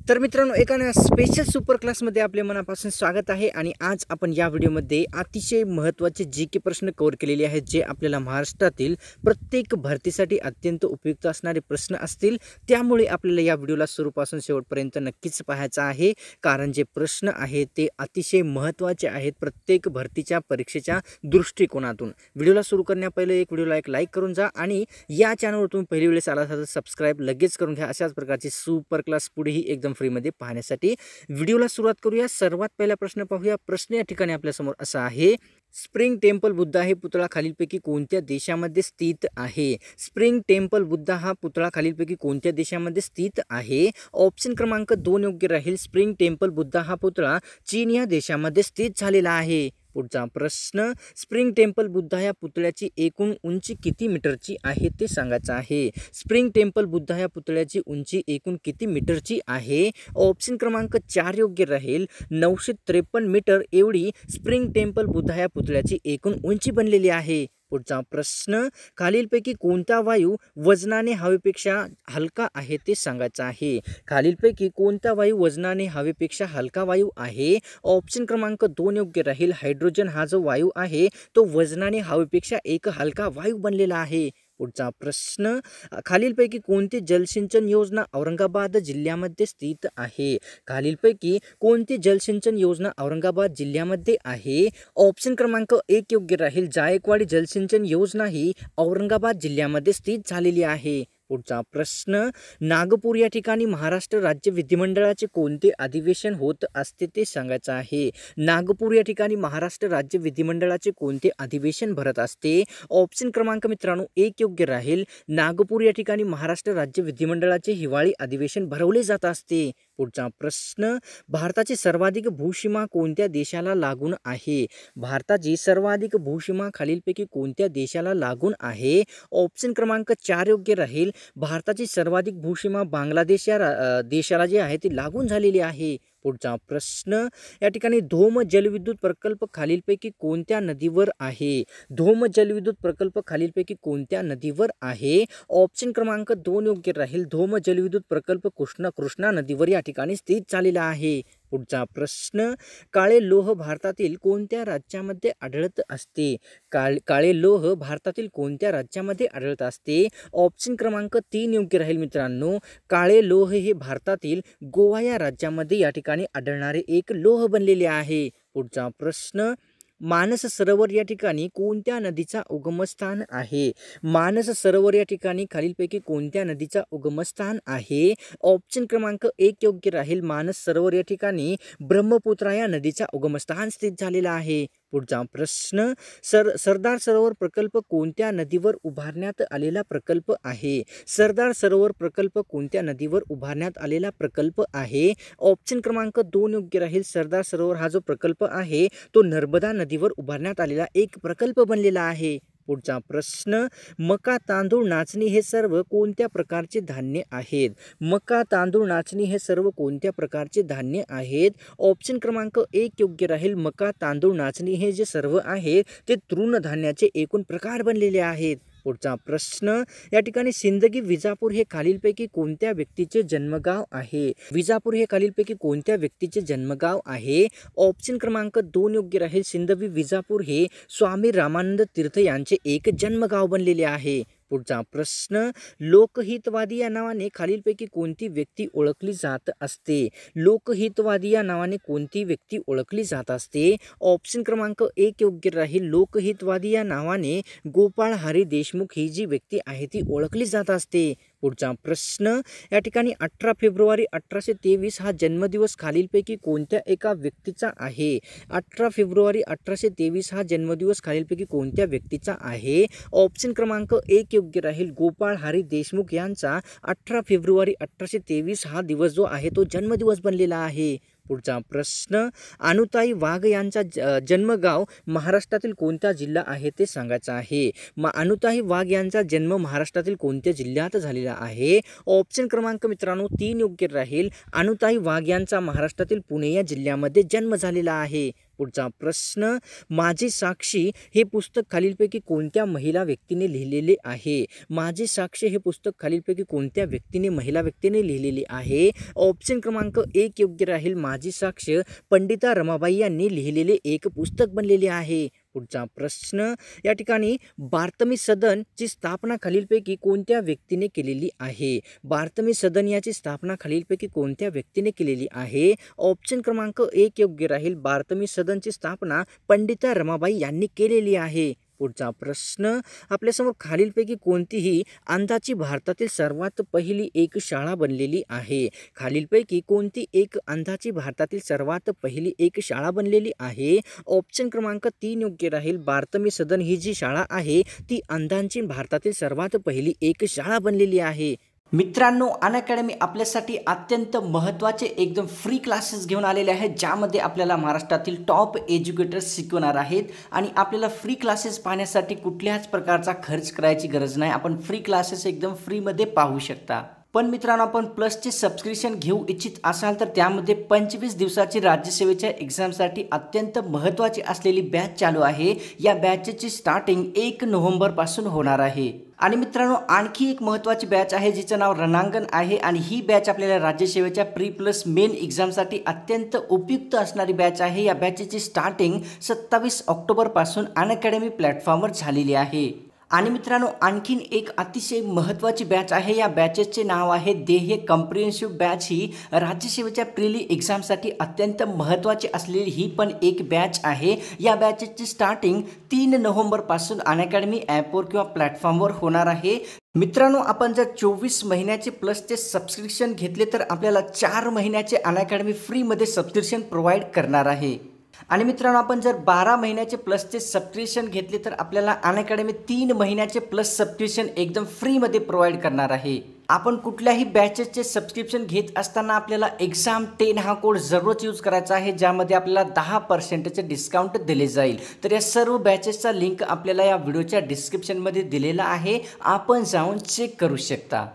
तर मित्रांनो, एका स्पेशल सुपर क्लासमध्ये आपले मनापासून स्वागत आहे। आणि आज आपण या व्हिडिओमध्ये अतिशय महत्त्वाचे जीके प्रश्न कव्हर केलेले आहेत, जे आपल्याला महाराष्ट्रातील प्रत्येक भरतीसाठी अत्यंत उपयुक्त असणारे प्रश्न असतील। त्यामुळे आपल्याला या व्हिडिओला सुरूपासून शेवटपर्यंत नक्कीच पाहायचा आहे, कारण जे प्रश्न आहेत ते अतिशय महत्त्वाचे आहेत प्रत्येक भरतीच्या परीक्षेच्या दृष्टिकोनातून। व्हिडिओला सुरू करण्यापहिले व्हिडिओला एक लाईक करून जा आणि या चॅनलवर तुम्ही पहिली वेळेस आला तर सबस्क्राइब लगेच करून घ्या। अशाच प्रकारची सुपर क्लास पुढेही एकदम फ्री मध्ये पाहण्यासाठी व्हिडिओला सुरुवात करूया। सर्वात पहिला प्रश्न पाहूया। प्रश्न या ठिकाणी आपल्या समोर असा आहे, स्प्रिंग टेम्पल बुद्धा हे पुतळा खालीलपैकी कोणत्या देशामध्ये स्थित आहे? स्प्रिंग टेम्पल बुद्धा हा पुतळा खालीलपैकी कोणत्या देशामध्ये स्थित आहे? ऑप्शन क्रमांक 2 योग्य राहील। स्प्रिंग टेम्पल बुद्धा हा पुतळा चीन या देशामध्ये स्थित झालेला आहे। पुढचा प्रश्न, स्प्रिंग टेम्पल बुद्धा या पुतळ्याची एकूण उंची किती मीटरची आहे ते सांगायचं आहे। स्प्रिंग टेम्पल बुद्धा या पुतळ्याची उंची एकूण किती मीटरची आहे? ऑप्शन क्रमांक 4 योग्य राहील। 953 मीटर एवढी स्प्रिंग टेम्पल बुद्धा या पुतळ्याची एकूण उंची बनलेली आहे। पुढचा प्रश्न, खालीलपैकी कोणता वायू वजनाने हवेपेक्षा हलका आहे ते सांगायचं आहे। खालीलपैकी कोणता वायू वजनाने हवेपेक्षा हलका वायू आहे? ऑप्शन क्रमांक 2 योग्य राहील। हायड्रोजन हा जो वायू आहे तो वजनाने हवेपेक्षा एक हलका वायू बनलेला आहे। पुढचा प्रश्न, खालीलपैकी कोणती जलसिंचन योजना औरंगाबाद जिल्ह्यामध्ये स्थित आहे? खालीलपैकी कोणती जलसिंचन योजना औरंगाबाद जिल्ह्यामध्ये आहे? ऑप्शन क्रमांक 1 योग्य राहील। जायकवाडी जलसिंचन योजना ही औरंगाबाद जिल्ह्यामध्ये स्थित झालेली आहे। पुढचा प्रश्न, नागपूर या ठिकाणी महाराष्ट्र राज्य विधिमंडळाचे कोणते अधिवेशन होत असते ते सांगायचं आहे। नागपूर या ठिकाणी महाराष्ट्र राज्य विधिमंडळाचे कोणते अधिवेशन भरत असते? ऑप्शन क्रमांक मित्रांनो 1 योग्य राहील। नागपूर या ठिकाणी महाराष्ट्र राज्य विधिमंडळाचे हिवाळी अधिवेशन भरवले जात असते। पुढचा प्रश्न, भारताची सर्वाधिक भूसीमा कोणत्या देशाला लागून आहे? भारताची सर्वाधिक भूसीमा खालीलपैकी कोणत्या देशाला लागून आहे? ऑप्शन क्रमांक 4 योग्य राहील। भारताची सर्वाधिक भूसीमा बांगलादेश या देशाला जे आहे ती लागून झालेली आहे। पुढचा प्रश्न, या ठिकाणी धोम जलविद्युत प्रकल्प खालीलपैकी कोणत्या नदीवर आहे? धोम जलविद्युत प्रकल्प खालीलपैकी कोणत्या नदीवर आहे? ऑप्शन क्रमांक 2 योग्य राहील। धोम जलविद्युत प्रकल्प कृष्णा नदीवर या ठिकाणी स्थित झालेला आहे। पुढचा प्रश्न, काळे लोह भारतातील कोणत्या राज्यामध्ये आढळत असते? काळे लोह भारतातील कोणत्या राज्यामध्ये आढळत असते? ऑप्शन क्रमांक 3 योग्य राहील मित्रांनो। काळे लोह हे भारतातील गोवा या राज्यामध्ये या ठिकाणी आढळणारे एक लोह बनलेले आहे। पुढचा प्रश्न, मानस सरोवर या ठिकाणी कोणत्या नदीचा उगमस्थान आहे? मानस सरोवर या ठिकाणी खालीलपैकी कोणत्या नदीचा उगमस्थान आहे? ऑप्शन क्रमांक 1 योग्य राहील। मानस सरोवर या ठिकाणी ब्रह्मपुत्रा या नदीचा उगमस्थान स्थित झालेला आहे। पुढचा प्रश्न, सरदार सरोवर प्रकल्प कोणत्या नदीवर उभारण्यात आलेला प्रकल्प आहे? सरदार सरोवर प्रकल्प कोणत्या नदीवर उभारण्यात आलेला प्रकल्प आहे? ऑप्शन क्रमांक 2 योग्य राहील। सरदार सरोवर हा जो प्रकल्प आहे तो नर्मदा नदीवर उभारण्यात आलेला एक प्रकल्प बनलेला आहे। पुढचा प्रश्न, मका तांदूळ नाचणी हे सर्व कोणत्या प्रकारचे धान्य आहेत? मका तांदूळ नाचणी हे सर्व कोणत्या प्रकारचे धान्य आहेत? ऑप्शन क्रमांक 1 योग्य राहील। मका तांदूळ नाचणी हे जे सर्व आहेत ते तृणधान्याचे एकूण प्रकार बनलेले आहेत। पुढचा प्रश्न, या ठिकाणी सिंदगी विजापूर हे खालीलपैकी कोणत्या व्यक्तीचे जन्मगाव आहे? विजापूर हे खालीलपैकी कोणत्या व्यक्तीचे जन्मगाव आहे? ऑप्शन क्रमांक 2 योग्य राहील। सिंदगी विजापूर हे स्वामी रामानंद तीर्थ यांचे एक जन्मगाव बनलेले आहे। पुढचा प्रश्न, लोकहितवादी या नावाने खालीलपैकी कोणती व्यक्ती ओळखली जात असते? लोकहितवादी या नावाने कोणती व्यक्ती ओळखली जात असते? ऑप्शन क्रमांक 1 योग्य राहील। लोकहितवादी या नावाने गोपाळ हरी देशमुख ही जी व्यक्ती आहे ती ओळखली जात असते। पुढचा प्रश्न, या ठिकाणी 18 फेब्रुवारी 1823 हा जन्मदिवस खालीलपैकी कोणत्या एका व्यक्तीचा आहे? 18 फेब्रुवारी 1823 हा जन्मदिवस खालीलपैकी कोणत्या व्यक्तीचा आहे? ऑप्शन क्रमांक 1 योग्य राहील। गोपाळ हरी देशमुख यांचा 18 फेब्रुवारी 1823 हा दिवस जो आहे तो जन्मदिवस बनलेला आहे। पुढचा प्रश्न, अनुताई वाघ यांचा जन्मगाव महाराष्ट्रातील कोणत्या जिल्हा आहे ते सांगायचं आहे। अनुताई वाघ यांचा जन्म महाराष्ट्रातील कोणत्या जिल्ह्यात झालेला आहे? ऑप्शन क्रमांक मित्रांनो 3 योग्य राहील। अनुताई वाघ यांचा महाराष्ट्रातील पुणे या जिल्ह्यामध्ये जन्म झालेला आहे। पुढचा प्रश्न, माझी साक्षी हे पुस्तक खालीलपैकी कोणत्या महिला व्यक्तीने लिहिलेले आहे? माझी साक्षी हे पुस्तक खालीलपैकी कोणत्या महिला व्यक्तीने लिहिलेले आहे? ऑप्शन क्रमांक 1 योग्य राहील. माझी साक्ष पंडिता रमाबाई यांनी लिहिलेले एक पुस्तक बनलेले आहे. पुढचा प्रश्न, या ठिकाणी बार्तमी सदनची स्थापना खालीलपैकी कोणत्या व्यक्तीने केलेली आहे? बार्तमी सदन याची स्थापना खालीलपैकी कोणत्या व्यक्तीने केलेली आहे? ऑप्शन क्रमांक 1 योग्य राहील. बार्तमी सदनची स्थापना पंडिता रमाबाई यांनी केलेली आहे. पुढचा प्रश्न, आपल्यासमोर खालीलपैकी कोणतीही अंधाची भारतातील सर्वात पहिली एक शाळा बनलेली आहे? खालीलपैकी कोणती एक अंधाची भारतातील सर्वात पहिली एक शाळा बनलेली आहे? ऑप्शन क्रमांक 3 योग्य राहील. बार्तमी सदन ही जी शाळा आहे ती अंधांची भारतातील सर्वात पहिली एक शाळा बनलेली आहे. मित्रांनो, अनअकॅडमी आपल्यासाठी अत्यंत महत्त्वाचे एकदम फ्री क्लासेस घेऊन आलेले आहेत, ज्यामध्ये आपल्याला महाराष्ट्रातील टॉप एज्युकेटर्स शिकवणार आहेत. आणि आपल्याला फ्री क्लासेस पाहण्यासाठी कुठल्याच प्रकारचा खर्च करायची गरज नाही. आपण फ्री क्लासेस एकदम फ्रीमध्ये पाहू शकता. पण मित्रांनो, आपण प्लसचे सबस्क्रिप्शन घेऊ इच्छित असाल तर त्यामध्ये 25 दिवसाची राज्यसेवेच्या एक्झामसाठी अत्यंत महत्त्वाची असलेली बॅच चालू आहे. या बॅचची स्टार्टिंग 1 नोव्हेंबरपासून होणार आहे. आणि मित्रांनो, आणखी एक महत्त्वाची बॅच आहे जिचं नाव रणांगण आहे. आणि ही बॅच आपल्याला राज्यसेवेच्या प्री प्लस मेन एक्झामसाठी अत्यंत उपयुक्त असणारी बॅच आहे. या बॅचची स्टार्टिंग 27 ऑक्टोबरपासून अनअकॅडमी प्लॅटफॉर्मवर झालेली आहे. आणि मित्रांनो, आणखीन एक अतिशय महत्त्वाची बॅच आहे. या बॅचेसचे नाव आहे ध्येय कॉम्प्रिहेन्सिव्ह बॅच. ही राज्यसेवेच्या प्रिली एक्झामसाठी अत्यंत महत्त्वाची असलेली ही पण एक बॅच आहे. या बॅचेसची स्टार्टिंग 3 नोव्हेंबरपासून अनअकॅडमी ॲपवर किंवा प्लॅटफॉर्मवर होणार आहे. मित्रांनो, आपण जर 24 महिन्याचे प्लसचे सबस्क्रिप्शन घेतले तर आपल्याला 4 महिन्याचे अनअकॅडमी फ्रीमध्ये सबस्क्रिप्शन प्रोव्हाइड करणार आहे. आणि मित्रांनो, आपण जर 12 महिन्याचे प्लसचे सबस्क्रिप्शन घेतले तर आपल्याला अनअकॅडमी 3 महिन्याचे प्लस सबस्क्रिप्शन एकदम फ्रीमध्ये प्रोव्हाइड करणार आहे. आपण कुठल्याही बॅचेसचे सबस्क्रिप्शन घेत असताना आपल्याला एक्झाम 10 हा कोड जरूरच यूज करायचा आहे, ज्यामध्ये आपल्याला 10% डिस्काउंट दिले जाईल. तर या सर्व बॅचेसचा लिंक आपल्याला या व्हिडिओच्या डिस्क्रिप्शनमध्ये दिलेला आहे, आपण जाऊन चेक करू शकता.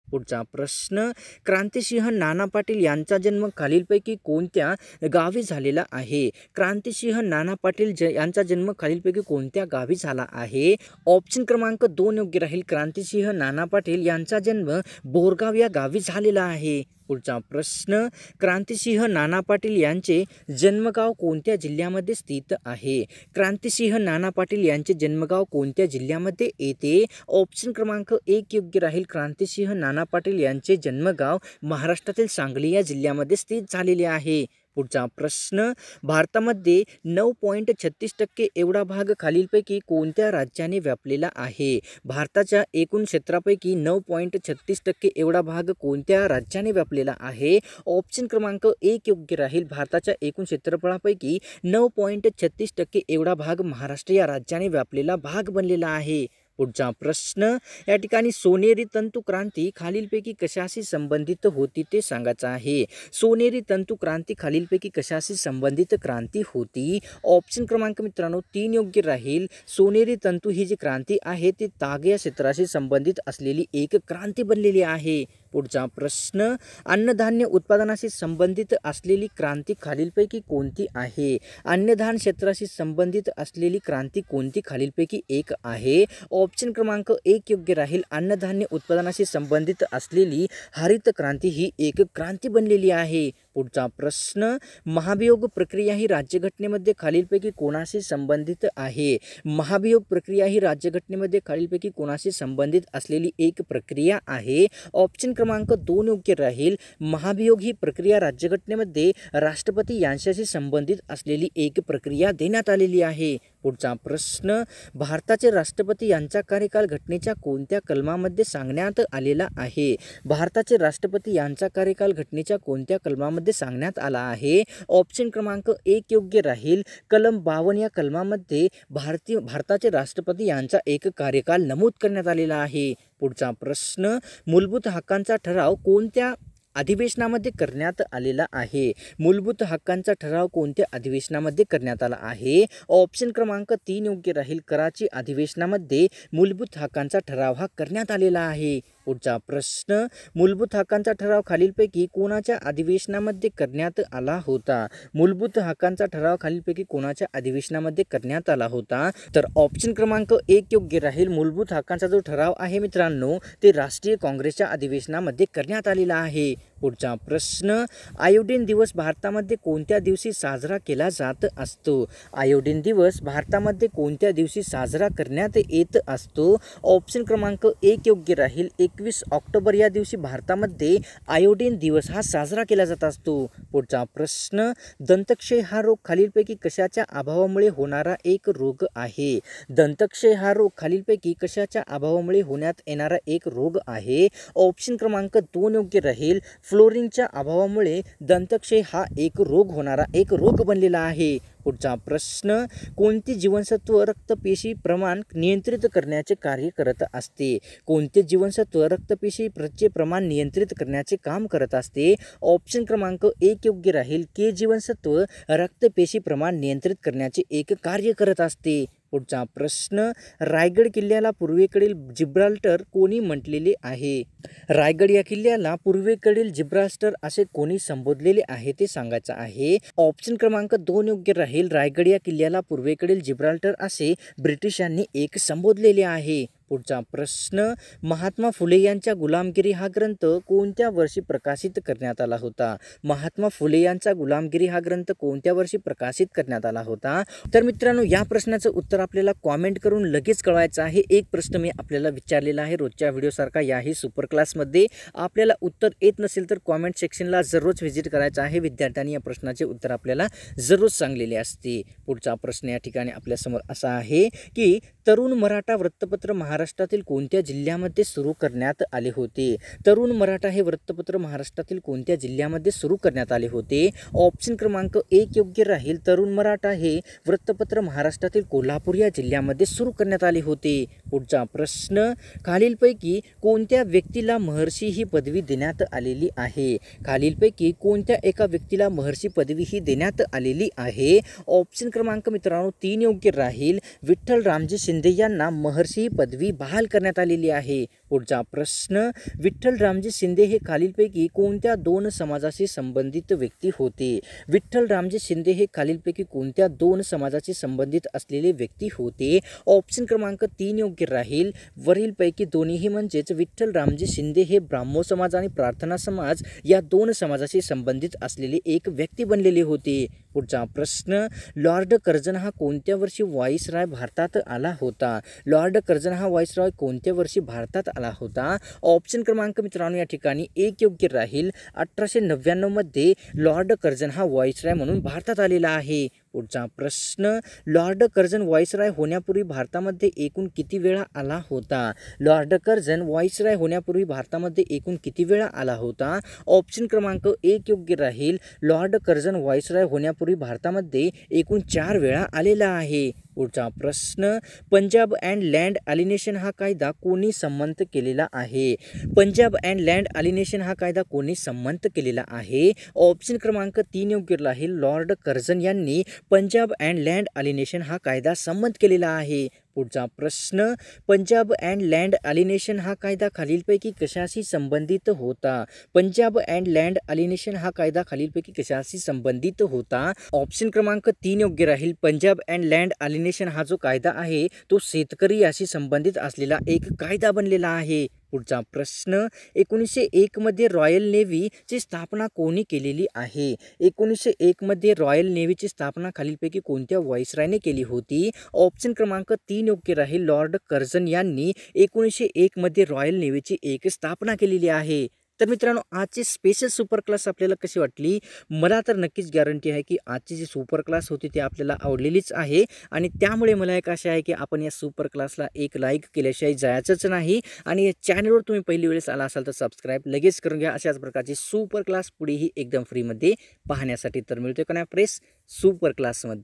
पुढचा प्रश्न, क्रांतिसिंह नाना पाटील यांचा जन्म खालीलपैकी कोणत्या गावी झालेला आहे? क्रांतिसिंह नाना पाटील यांचा जन्म खालीलपैकी कोणत्या गावी झाला आहे? ऑप्शन क्रमांक 2 योग्य राहील. क्रांतिसिंह नाना पाटील यांचा जन्म बोरगाव या गावी झालेला आहे. पुढचा प्रश्न, क्रांतिसिंह नाना पाटील यांचे जन्मगाव कोणत्या जिल्ह्यामध्ये स्थित आहे? क्रांतिसिंह नाना पाटील यांचे जन्मगाव कोणत्या जिल्ह्यामध्ये येते? ऑप्शन क्रमांक 1 योग्य राहील. क्रांतिसिंह नाना पाटील यांचे जन्मगाव महाराष्ट्रातील सांगली या जिल्ह्यामध्ये स्थित झालेले आहे. पुढचा प्रश्न, भारतामध्ये 9.36% एवढा भाग खालीलपैकी कोणत्या राज्याने व्यापलेला आहे? भारताच्या एकूण क्षेत्रापैकी 9.36% एवढा भाग कोणत्या राज्याने व्यापलेला आहे? ऑप्शन क्रमांक 1 योग्य राहील. भारताच्या एकूण क्षेत्रफळापैकी 9.36% एवढा भाग महाराष्ट्र या राज्याने व्यापलेला भाग बनलेला आहे. पुढचा प्रश्न, या ठिकाणी सोनेरी तंतु क्रांती खालीलपैकी कशाशी संबंधित होती ते सांगायचं आहे. सोनेरी तंतु क्रांती खालीलपैकी कशाशी संबंधित क्रांती होती? ऑप्शन क्रमांक मित्रांनो 3 योग्य राहील. सोनेरी तंतु ही जी क्रांती आहे ती ताग या क्षेत्राशी संबंधित असलेली एक क्रांती बनलेली आहे. पुढचा प्रश्न, अन्नधान्य उत्पादनाशी संबंधित असलेली क्रांती खालीलपैकी कोणती आहे? अन्नधान्य क्षेत्राशी संबंधित असलेली क्रांती कोणती खालीलपैकी एक आहे? ऑप्शन क्रमांक 1 योग्य राहील. अन्नधान्य उत्पादनाशी संबंधित असलेली हरित क्रांती ही एक क्रांती बनलेली आहे. पुढचा प्रश्न, महाभियोग प्रक्रिया ही राज्यघटनेमध्ये खालीलपैकी कोणाशी संबंधित आहे? महाभियोग प्रक्रिया ही राज्यघटनेमध्ये खालीलपैकी कोणाशी संबंधित असलेली एक प्रक्रिया आहे? ऑप्शन क्रमांक 2 योग्य राहील. महाभियोग ही प्रक्रिया राज्यघटनेमध्ये राष्ट्रपती यांच्याशी संबंधित असलेली एक प्रक्रिया देण्यात आलेली आहे. पुढचा प्रश्न, भारताचे राष्ट्रपती यांचा कार्यकाल घटनेच्या कोणत्या कलमामध्ये सांगण्यात आलेला आहे? भारताचे राष्ट्रपती यांचा कार्यकाल घटनेच्या कोणत्या कलमामध्ये सांगण्यात आला आहे? ऑप्शन क्रमांक 1 योग्य राहील. कलम 52 या कलमामध्ये भारताचे राष्ट्रपती यांचा एक कार्यकाल नमूद करण्यात आलेला आहे. पुढचा प्रश्न, मूलभूत हक्कांचा ठराव कोणत्या अधिवेशनामध्ये करण्यात आलेला आहे? मूलभूत हक्कांचा ठराव कोणत्या अधिवेशनामध्ये करण्यात आला आहे? ऑप्शन क्रमांक 3 योग्य राहील. कराची अधिवेशनामध्ये मूलभूत हक्कांचा ठराव हा करण्यात आलेला आहे. पुढचा प्रश्न, मूलभूत हक्कांचा ठराव खालीलपैकी कोणाच्या अधिवेशनामध्ये करण्यात आला होता? मूलभूत हक्कांचा ठराव खालीलपैकी कोणाच्या अधिवेशनामध्ये करण्यात आला होता? तर ऑप्शन क्रमांक 1 योग्य राहील. मूलभूत हक्कांचा जो ठराव आहे मित्रांनो, ते राष्ट्रीय काँग्रेसच्या अधिवेशनामध्ये करण्यात आलेला आहे. पुढचा प्रश्न, आयोडीन दिवस भारतामध्ये कोणत्या दिवशी साजरा केला जात असतो? आयोडीन दिवस भारतामध्ये कोणत्या दिवशी साजरा करण्यात येत असतो? ऑप्शन क्रमांक 1 योग्य राहील. 21 ऑक्टोबर या दिवशी भारतामध्ये आयोडीन दिवस हा साजरा केला जात असतो. पुढचा प्रश्न, दंतक्षय हा रोग खालीलपैकी कशाच्या अभावामुळे होणारा एक रोग आहे? दंतक्षय हा रोग खालीलपैकी कशाच्या अभावामुळे होण्यात येणारा एक रोग आहे? ऑप्शन क्रमांक 2 योग्य राहील. फ्लोरिनच्या अभावामुळे दंतक्षय हा एक रोग होणारा एक रोग बनलेला आहे. पुढचा प्रश्न, कोणती जीवनसत्व रक्तपेशी प्रमाण नियंत्रित करण्याचे कार्य करत असते? कोणते जीवनसत्व रक्तपेशीचे प्रमाण नियंत्रित करण्याचे काम करत असते? ऑप्शन क्रमांक 1 योग्य राहील. के जीवनसत्व रक्तपेशी प्रमाण नियंत्रित करण्याचे एक कार्य करत असते. पुढचा प्रश्न, रायगड किल्ल्याला पूर्वेकडील जिब्राल्टर कोणी म्हटलेले आहे? रायगड या किल्ल्याला पूर्वेकडील जिब्राल्टर असे कोणी संबोधलेले आहे ते सांगायचं आहे. ऑप्शन क्रमांक 2 योग्य राहील. रायगड या किल्ल्याला पूर्वेकडील जिब्राल्टर असे ब्रिटिशांनी एक संबोधलेले आहे. पुढचा प्रश्न, महात्मा फुले यांचा गुलामगिरी हा ग्रंथ कोणत्या वर्षी प्रकाशित करण्यात आला होता? महात्मा फुले यांचा गुलामगिरी हा ग्रंथ कोणत्या वर्षी प्रकाशित करण्यात आला होता? तर मित्रांनो, या प्रश्नाचं उत्तर आपल्याला कॉमेंट करून लगेच कळवायचं आहे. एक प्रश्न मी आपल्याला विचारलेला आहे रोजच्या व्हिडिओसारखा याही सुपर क्लासमध्ये. आपल्याला उत्तर येत नसेल तर कॉमेंट सेक्शनला जरूर व्हिजिट करायचं आहे. विद्यार्थ्यांनी या प्रश्नाचे उत्तर आपल्याला जरूर सांगलेले असते. पुढचा प्रश्न या ठिकाणी आपल्यासमोर असा आहे की तरुण मराठा वृत्तपत्र महाराष्ट्रातील कोणत्या जिल्ह्यामध्ये सुरू करण्यात आले होते? तरुण मराठा हे वृत्तपत्र महाराष्ट्रातील कोणत्या जिल्ह्यामध्ये सुरू करण्यात आले होते? ऑप्शन क्रमांक 1 योग्य राहील. तरुण मराठा हे वृत्तपत्र महाराष्ट्रातील कोल्हापूर या जिल्ह्यामध्ये सुरू करण्यात आले होते. पुढचा प्रश्न, खालीलपैकी कोणत्या व्यक्तीला महर्षी ही पदवी देण्यात आलेली आहे? खालीलपैकी कोणत्या एका व्यक्तीला महर्षी पदवी ही देण्यात आलेली आहे? ऑप्शन क्रमांक मित्रांनो 3 योग्य राहील. विठ्ठल रामजी शिंदे यांना महर्षी ही पदवी बहाल करण्यात आलेली आहे. पुढचा प्रश्न, विठ्ठल रामजी शिंदे हे खालीलपैकी कोणत्या 2 समाजाशी संबंधित व्यक्ती होते? विठ्ठल रामजी शिंदे हे खालीलपैकी कोणत्या 2 समाजाशी संबंधित असलेले व्यक्ती होते? ऑप्शन क्रमांक 3 योग्य राहील. वरीलपैकी दोन्हीही म्हणजेच विठ्ठल रामजी शिंदे हे ब्राह्मो समाज आणि प्रार्थना समाज या 2 समाजाशी संबंधित असलेले एक व्यक्ती बनलेले होते. पुढचा प्रश्न, लॉर्ड कर्झन हा कोणत्या वर्षी व्हाईसरॉय भारतात आला होता? लॉर्ड कर्झन हा व्हाईसरॉय कोणत्या वर्षी भारतात आला होता? ऑप्शन क्रमांक मित्रांनो या ठिकाणी 1 योग्य राहील. 1899 मध्ये लॉर्ड कर्झन हा व्हाईसरॉय म्हणून भारतात आलेला आहे. पुढचा प्रश्न, लॉर्ड कर्झन व्हाईसरॉय होण्यापूर्वी भारतामध्ये एकूण किती वेळा आला होता? लॉर्ड कर्झन व्हाईसरॉय होण्यापूर्वी भारतामध्ये एकूण किती वेळा आला होता? ऑप्शन क्रमांक 1 योग्य राहील. लॉर्ड कर्झन व्हाईसरॉय होण्यापूर्वी भारतामध्ये एकूण 4 वेळा आलेला आहे. पुढचा प्रश्न, पंजाब अँड लँड अलिनेशन हा कायदा कोणी संमत केलेला आहे? पंजाब अँड लँड अलिनेशन हा कायदा कोणी संमत केलेला आहे? ऑप्शन क्रमांक 3 योग्य राहील. लॉर्ड कर्झन यांनी पंजाब अँड लँड अलिनेशन हा कायदा संमत केलेला आहे. पुढचा प्रश्न, पंजाब अँड लँड अलिनेशन हा कायदा खालीलपैकी कशाशी संबंधित होता? पंजाब अँड लँड अलिनेशन हा कायदा खालीलपैकी कशाशी संबंधित होता? ऑप्शन क्रमांक 3 योग्य राहील. पंजाब अँड लँड अलिनेशन हा जो कायदा आहे तो शेतकरी याशी संबंधित असलेला एक कायदा बनलेला आहे. पुढचा प्रश्न, 1901 मध्ये रॉयल नेव्हीची स्थापना कोणी केलेली आहे? 1901 मध्ये रॉयल नेव्हीची स्थापना खालीलपैकी कोणत्या व्हाईसरॉयने केली होती? ऑप्शन क्रमांक 3 योग्य राहील. लॉर्ड कर्झन यांनी 1901 मध्ये रॉयल नेव्हीची एक स्थापना केलेली आहे. तर मित्रांनो, आजची स्पेशल सुपर क्लास आपल्याला कशी वाटली? मला तर नक्कीच गॅरंटी आहे की आजची जी सुपर क्लास होती ती आपल्याला आवडलेलीच आहे आणि त्यामुळे मला एक आशा आहे की आपण या सुपर क्लासला एक लाईक केल्याशिवाय जायचंच नाही आणि या चॅनलवर तुम्ही पहिली वेळेस आला असाल तर सबस्क्राईब लगेच करून घ्या. अशाच प्रकारची सुपर क्लास पुढेही एकदम फ्रीमध्ये पाहण्यासाठी. तर मिळतोय का नाही प्रेस सुपर क्लासमध्ये.